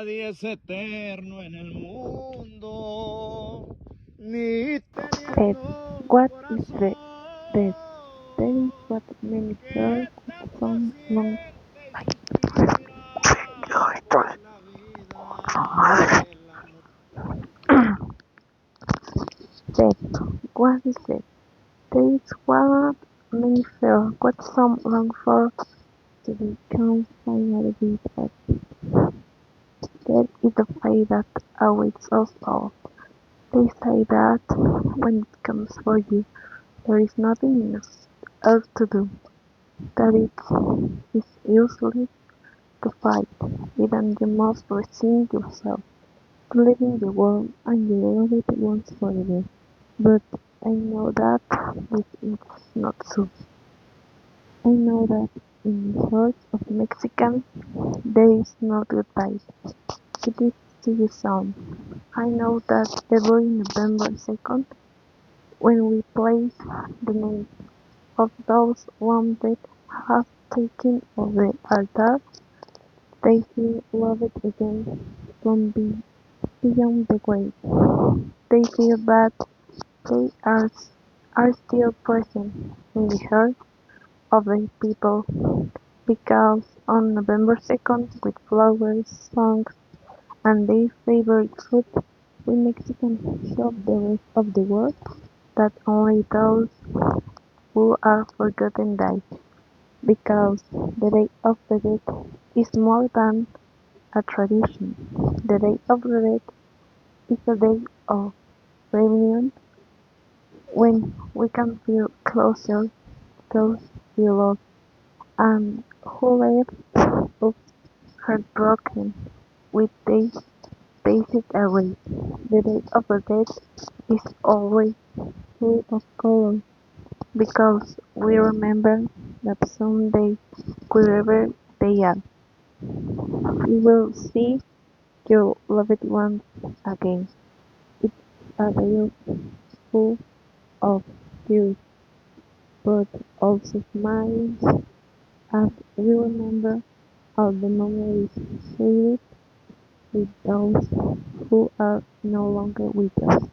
Nadie es eterno en el mundo, ni Death. teniendo What is corazón. death? That is what many Que girls esta with some long paciente y suspira por la vida del amor. death. What is death? That is what many fear, what some long for, to become finally dead. Death is the fate that awaits us all. They say that when it comes for you, there is nothing else to do. That it is useless to fight, even you must resign yourself to living the world and you love it once forever. But I know that this is not so. I know that in the hearts of Mexicans there is no goodbye. It is still sound. I know that every November 2nd, when we place the names of those wounded have taken of the altar, they feel loved again from beyond the grave. They feel that they are still present in the heart of the people, because on November 2nd, with flowers, songs, and their favorite food, we Mexicans show the rest of the world that only those who are forgotten die, because the Day of the Dead is more than a tradition. The Day of the Dead is a day of reunion when we can feel closer those we love and who left us heartbroken with they passed away. The Day of the Dead is always full of color because we remember that someday, wherever they are, you will see your loved ones again. It's a day full of tears, but also smiles as we remember all the memories shared with those who are no longer with us.